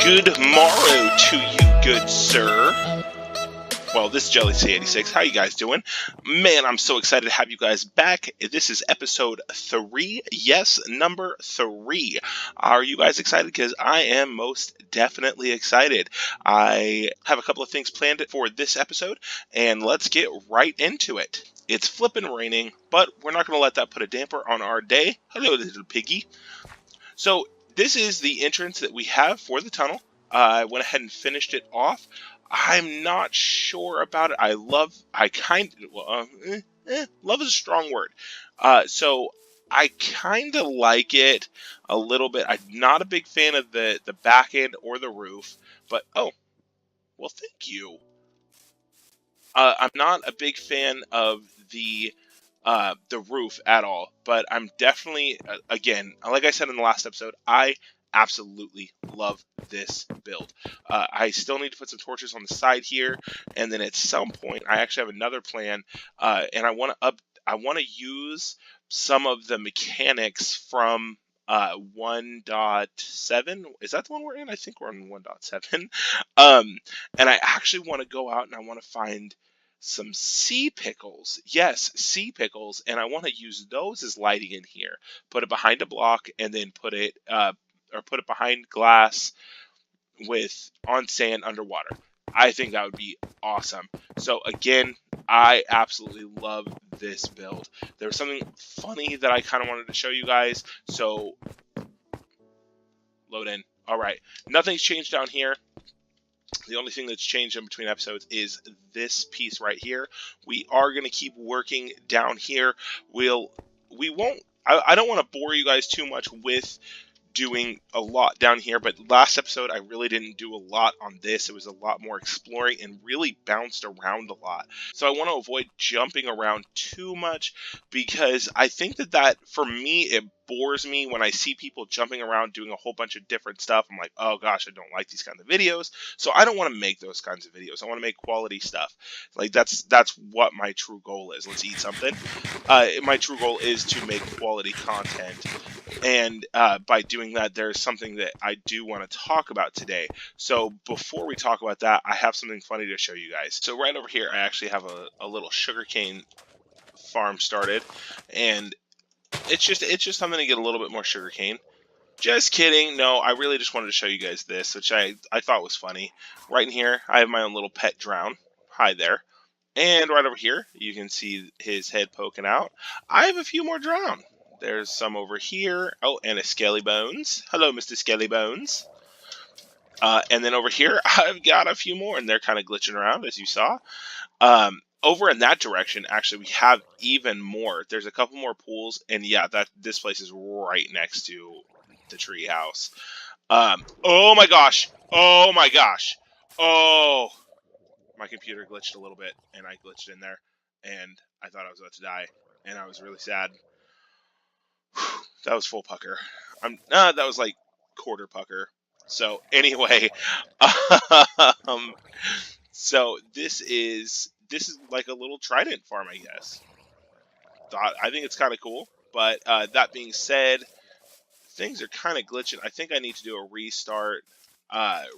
Good morrow to you, good sir. Well, this is JeLeSi's. How you guys doing? Man, I'm so excited to have you guys back. This is episode 3. Yes, number 3. Are you guys excited? Because I am most definitely excited. I have a couple of things planned for this episode, and let's get right into it. It's flippin' raining, but we're not going to let that put a damper on our day. Hello, little piggy. So this is the entrance that we have for the tunnel. I went ahead and finished it off. I'm not sure about it. Love is a strong word. So I kind of like it a little bit. I'm not a big fan of the back end or the roof, but oh, well, thank you. I'm not a big fan of the roof at all, but I'm definitely, again, like I said in the last episode, I absolutely love this build. I still need to put some torches on the side here, and then at some point, I actually have another plan, and I want to use some of the mechanics from 1.7. Is that the one we're in? I think we're on 1.7. And I actually want to go out and I want to find some sea pickles. Yes, sea pickles, and I want to use those as lighting in here. Put it behind a block, and then put it behind glass on sand underwater. I think that would be awesome. So again, I absolutely love this build. There was something funny that I kind of wanted to show you guys. So load in. All right, nothing's changed down here. The only thing that's changed in between episodes is this piece right here. We are going to keep working down here. I don't want to bore you guys too much with doing a lot down here, but last episode I really didn't do a lot on this. It was a lot more exploring and really bounced around a lot. So I want to avoid jumping around too much, because I think that for me, it bores me when I see people jumping around doing a whole bunch of different stuff. I'm like, oh gosh, I don't like these kinds of videos. So I don't want to make those kinds of videos. I want to make quality stuff. Like that's what my true goal is. Let's eat something. My true goal is to make quality content. And by doing that, there's something that I do want to talk about today. So before we talk about that, I have something funny to show you guys. So right over here, I actually have a little sugarcane farm started, and it's just something to get a little bit more sugarcane. Just kidding. No, I really just wanted to show you guys this, which I thought was funny. Right in here, I have my own little pet drown. Hi there. And right over here, you can see his head poking out. I have a few more drown. There's some over here. Oh, and a Skelly Bones. Hello, Mr. Skelly Bones. And then over here, I've got a few more, and they're kind of glitching around, as you saw. Over in that direction, actually, we have even more. There's a couple more pools, and yeah, this place is right next to the tree house. Oh my gosh! Oh my gosh! Oh, my computer glitched a little bit, and I glitched in there, and I thought I was about to die, and I was really sad. That was full pucker. That was like quarter pucker. So anyway, so this is like a little trident farm, I guess. I think it's kind of cool. But that being said, things are kind of glitching. I think I need to do a restart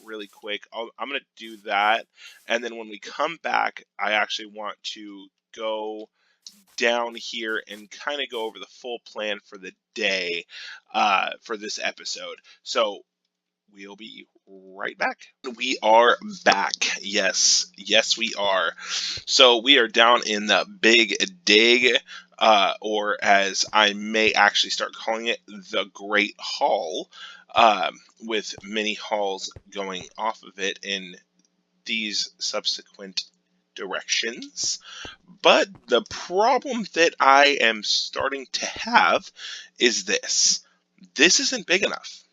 really quick. I'm going to do that. And then when we come back, I actually want to go down here and kind of go over the full plan for the day for this episode. So we'll be right back. We are back. Yes, we are. So we are down in the Big Dig, or as I may actually start calling it, the Great Hall, with many halls going off of it in these subsequent directions. But the problem that I am starting to have is this. This isn't big enough.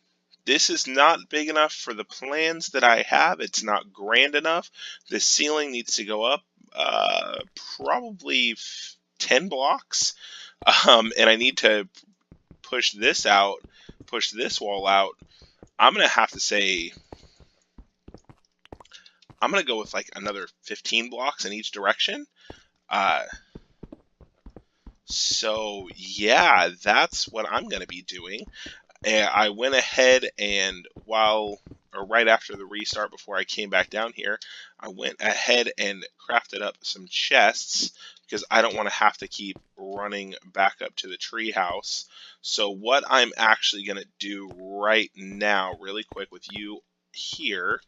This is not big enough for the plans that I have. It's not grand enough. The ceiling needs to go up probably 10 blocks. And I need to push this wall out. I'm going to have to say, I'm going to go with like another 15 blocks in each direction. So yeah, that's what I'm going to be doing. And I went ahead and or right after the restart, before I came back down here, I went ahead and crafted up some chests because I don't want to have to keep running back up to the tree house. So what I'm actually going to do right now, really quick with you here,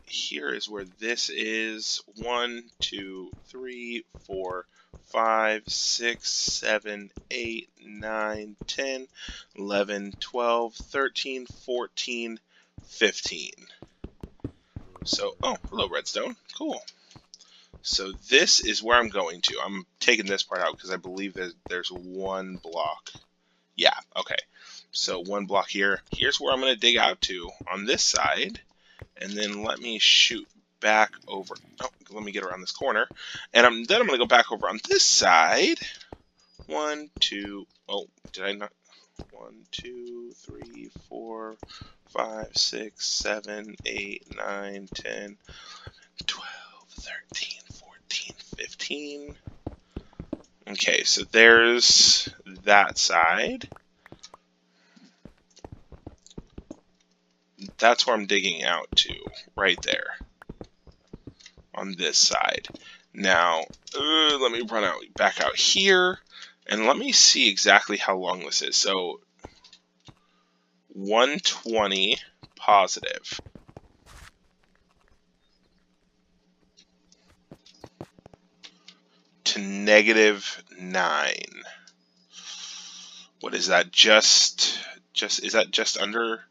here is where this is. 1, 2, 3, 4, 5, 6, 7, 8, 9, 10, 11, 12, 13, 14, 15. So, oh, hello, redstone. Cool. So this is where I'm going to. I'm taking this part out because I believe that there's one block. Yeah, okay. So one block here. Here's where I'm going to dig out to on this side. And then let me shoot back over. Oh, let me get around this corner. And then I'm going to go back over on this side. 1, 2. Oh, did I not? 1, 2, 3, 4, 5, 6, 7, 8, 9, 10, 12, 13, 14, 15. Okay, so there's that side. That's where I'm digging out to, right there, on this side. Now, let me run out back out here, and let me see exactly how long this is. So, 120 positive. To -9. What is that? Is that just under?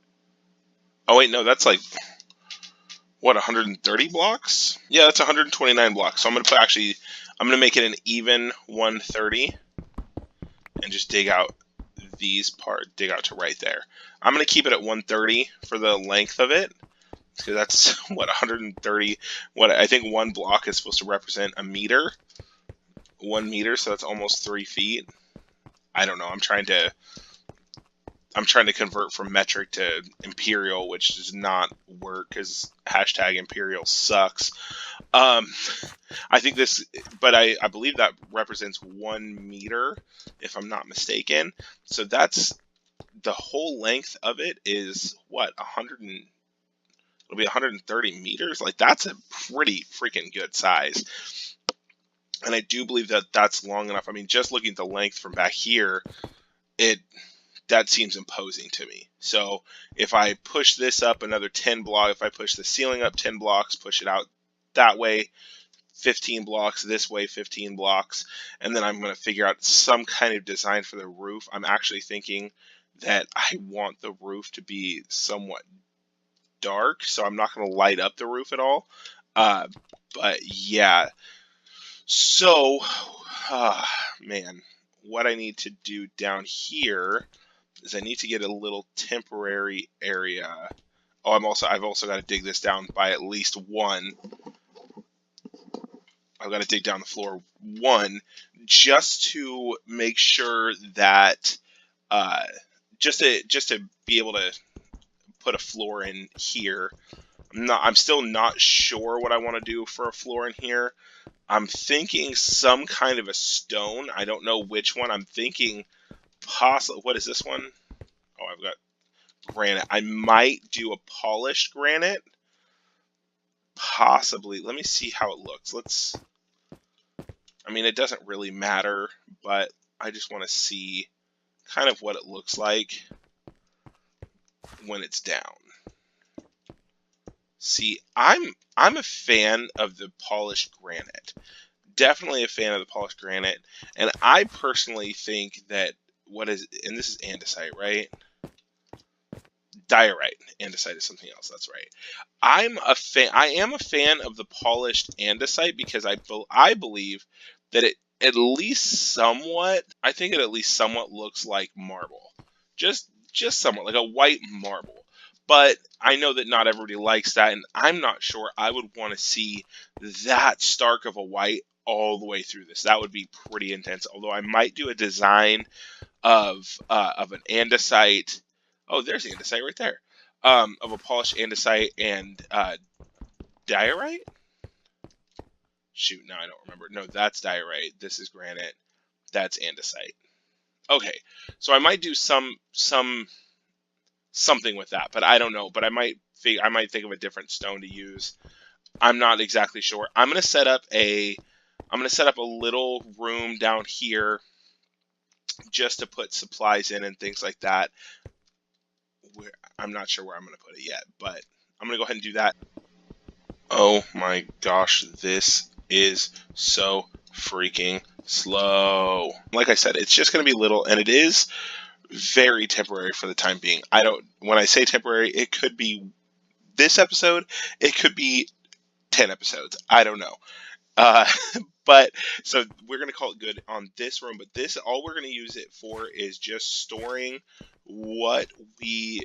Oh wait, no, that's like, what, 130 blocks? Yeah, that's 129 blocks. So I'm gonna make it an even 130 and just dig out to right there. I'm gonna keep it at 130 for the length of it, because that's what, 130. What I think one block is supposed to represent a meter. 1 meter, so that's almost 3 feet. I don't know. I'm trying to convert from metric to imperial, which does not work because #imperial sucks. I think this, but I believe that represents 1 meter, if I'm not mistaken. So that's the whole length of it is what, it'll be 130 meters. Like, that's a pretty freaking good size. And I do believe that that's long enough. I mean, just looking at the length from back here, that seems imposing to me. So if I push this up another 10 blocks, if I push the ceiling up 10 blocks, push it out that way 15 blocks, this way 15 blocks, and then I'm going to figure out some kind of design for the roof. I'm actually thinking that I want the roof to be somewhat dark, so I'm not going to light up the roof at all. But yeah, so man, what I need to do down here is I need to get a little temporary area. Oh, I've also got to dig this down by at least 1. I've got to dig down the floor 1 just to make sure that just to be able to put a floor in here. I'm still not sure what I want to do for a floor in here. I'm thinking some kind of a stone. I don't know which one. I'm thinking possibly, what is this one? Oh, I've got granite. I might do a polished granite. Possibly. Let me see how it looks. I mean, it doesn't really matter, but I just want to see kind of what it looks like when it's down. See, I'm a fan of the polished granite. Definitely a fan of the polished granite. And I personally think that and this is andesite, right? Diorite. Andesite is something else. That's right. I am a fan of the polished andesite because I believe that it at least somewhat, I think it at least somewhat looks like marble. Just somewhat like a white marble. But I know that not everybody likes that, and I'm not sure I would want to see that stark of a white all the way through this. That would be pretty intense. Although I might do a design of an andesite. Oh, there's andesite right there. Of a polished andesite and diorite. Shoot, now I don't remember. No, that's diorite. This is granite. That's andesite. Okay, so I might do some something with that, but I don't know. But I might think of a different stone to use. I'm not exactly sure. I'm gonna set up a little room down here just to put supplies in and things like that. I'm not sure where I'm gonna put it yet, but I'm gonna go ahead and do that. Oh my gosh, this is so freaking slow. Like I said, it's just gonna be little, and it is very temporary for the time being. When I say temporary, it could be this episode, it could be 10 episodes. I don't know. Uh, but so we're going to call it good on this room, but all we're going to use it for is just storing what we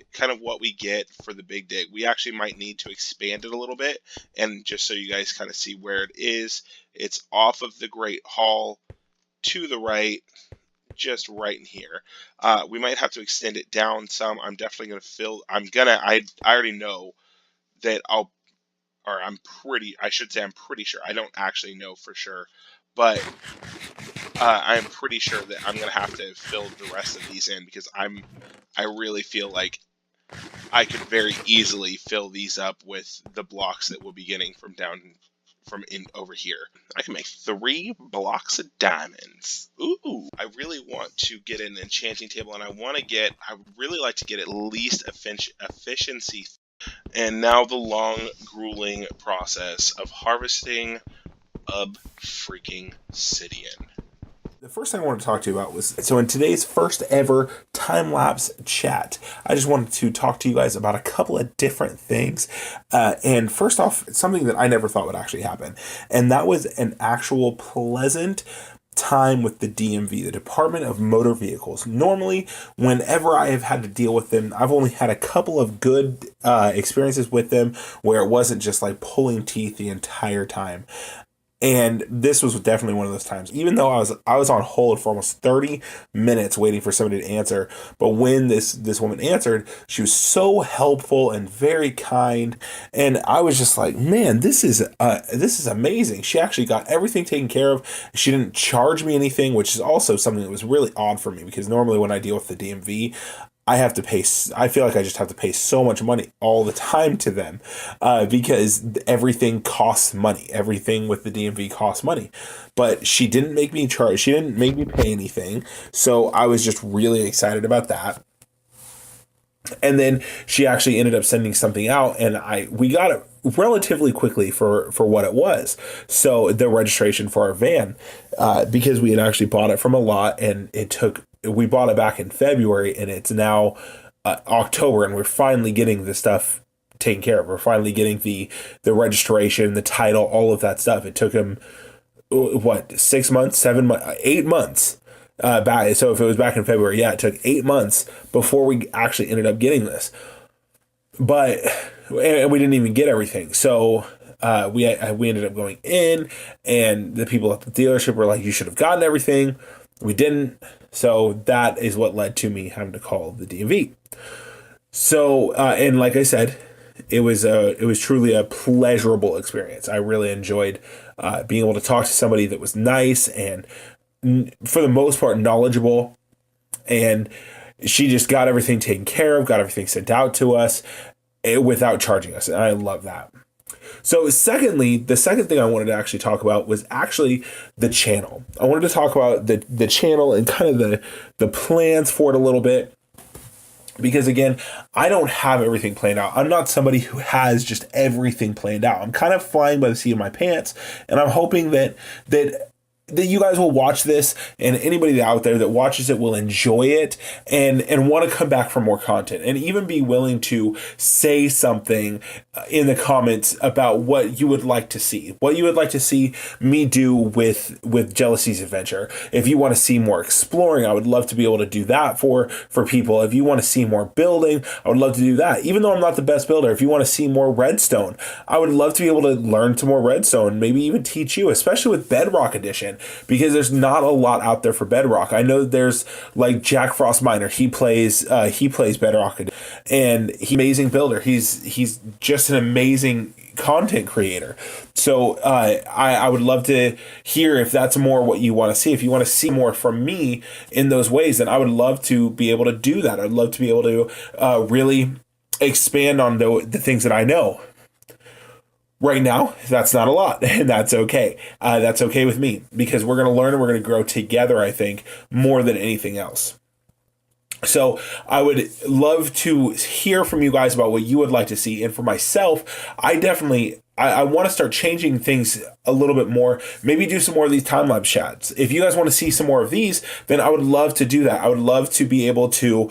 get for the big dig. We actually might need to expand it a little bit, and just so you guys kind of see where it is, it's off of the Great Hall to the right, just right in here. We might have to extend it down some. I'm definitely going to I already know that I'm pretty sure. I don't actually know for sure, but I'm pretty sure that I'm going to have to fill the rest of these in because I really feel like I could very easily fill these up with the blocks that we'll be getting from in over here. I can make 3 blocks of diamonds. Ooh, I really want to get an enchanting table, and I would really like to get at least efficiency. And now the long, grueling process of harvesting obsidian. The first thing I wanted to talk to you about was, so in today's first ever time-lapse chat, I just wanted to talk to you guys about a couple of different things. And first off, something that I never thought would actually happen. And that was an actual pleasant time with the DMV, the Department of Motor Vehicles. Normally, whenever I have had to deal with them, I've only had a couple of good experiences with them where it wasn't just like pulling teeth the entire time. And this was definitely one of those times. Even though I was on hold for almost 30 minutes waiting for somebody to answer, but when this woman answered, she was so helpful and very kind, and I was just like, man, this is amazing. She actually got everything taken care of. She didn't charge me anything, which is also something that was really odd for me because normally when I deal with the DMV, I feel like I just have to pay so much money all the time to them because everything costs money. Everything with the DMV costs money. But she didn't make me charge. She didn't make me pay anything. So I was just really excited about that. And then she actually ended up sending something out, and we got it relatively quickly for what it was. So the registration for our van, because we had actually bought it from a lot, and we bought it back in February, and it's now October, and we're finally getting the stuff taken care of. We're finally getting the registration, the title, all of that stuff. It took him 6 months, 7 months, 8 months. Back. So if it was back in February, it took 8 months before we actually ended up getting this. But and we didn't even get everything. So we ended up going in, and the people at the dealership were like, "You should have gotten everything." We didn't. So that is what led to me having to call the DMV. So and like I said, it was truly a pleasurable experience. I really enjoyed being able to talk to somebody that was nice and, for the most part, knowledgeable, and she just got everything taken care of, got everything sent out to us without charging us, and I love that. So secondly, the second thing I wanted to actually talk about was actually the channel. I wanted to talk about the channel and kind of the plans for it a little bit. Because again, I don't have everything planned out. I'm not somebody who has just everything planned out. I'm kind of flying by the seat of my pants, and I'm hoping that you guys will watch this, and anybody out there that watches it will enjoy it and want to come back for more content, and even be willing to say something in the comments about what you would like to see me do with JeLeSi's adventure. If you want to see more exploring, I would love to be able to do that for people. If you want to see more building, I would love to do that. Even though I'm not the best builder, if you want to see more redstone, I would love to be able to learn some more redstone, maybe even teach you, especially with Bedrock Edition. because there's not a lot out there for Bedrock. I know there's like Jack Frost Miner. He plays Bedrock, and he's an amazing builder. He's just an amazing content creator. So I would love to hear if that's more what you want to see. If you want to see more from me in those ways, then I would love to be able to do that. I'd love to be able to really expand on the things that I know. Right now, that's not a lot, and that's okay. That's okay with me, because we're going to learn and we're going to grow together, I think, more than anything else. So I would love to hear from you guys about what you would like to see. And for myself, I want to start changing things a little bit more. Maybe do some more of these time-lapse chats. If you guys want to see some more of these, then I would love to do that. I would love to be able to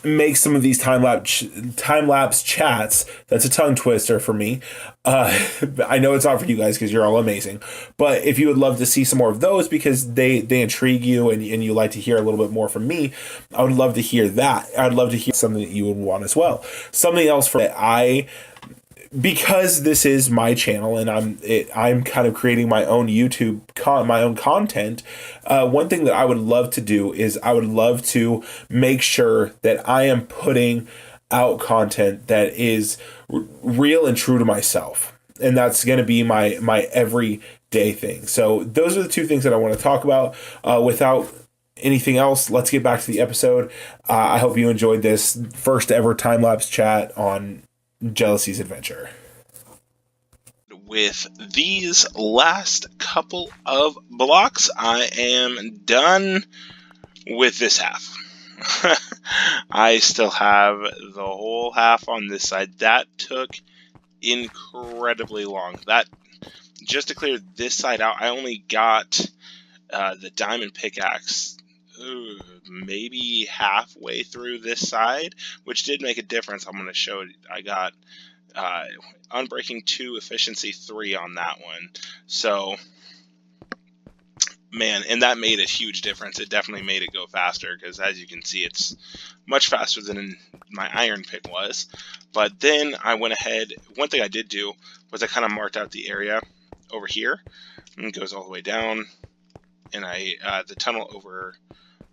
make some of these time-lapse chats. That's a tongue twister for me. I know it's not for you guys because you're all amazing. But if you would love to see some more of those because they intrigue you and you like to hear a little bit more from me, I would love to hear that. I'd love to hear something that you would want as well. Something else because this is my channel and I'm kind of creating my own my own content. One thing that I would love to do is I would love to make sure that I am putting out content that is real and true to myself, and that's going to be my everyday thing. So those are the two things that I want to talk about. Without anything else, let's get back to the episode. I hope you enjoyed this first ever time-lapse chat on JeLeSi's adventure. With these last couple of blocks, I am done with this half. I still have the whole half on this side. That took incredibly long. That just to clear this side out, I only got the diamond pickaxe maybe halfway through this side, which did make a difference. I'm going to show it. I got Unbreaking 2, Efficiency 3 on that one. So, man, and that made a huge difference. It definitely made it go faster because, as you can see, it's much faster than my iron pick was. But then I went ahead. One thing I did do was I kind of marked out the area over here. And it goes all the way down. And the tunnel over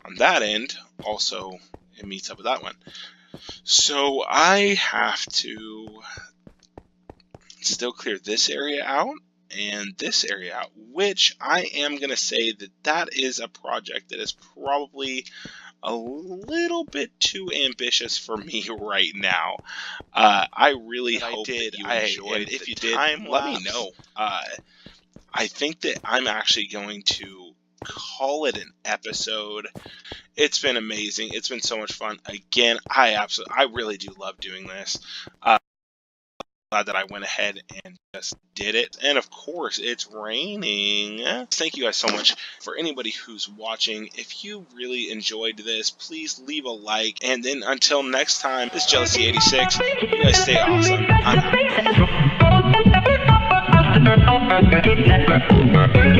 on that end also it meets up with that one. So I have to still clear this area out and this area out, which I am going to say that is a project that is probably a little bit too ambitious for me right now. I really hope that you enjoyed it. If you did, let me know. I think that I'm actually going to call it an episode. It's been amazing. It's been so much fun. Again, I really do love doing this. Glad that I went ahead and just did it. And of course, it's raining. Thank you guys so much for anybody who's watching. If you really enjoyed this, please leave a like. And then until next time, this is JeLeSi86. You guys stay awesome. I'm out.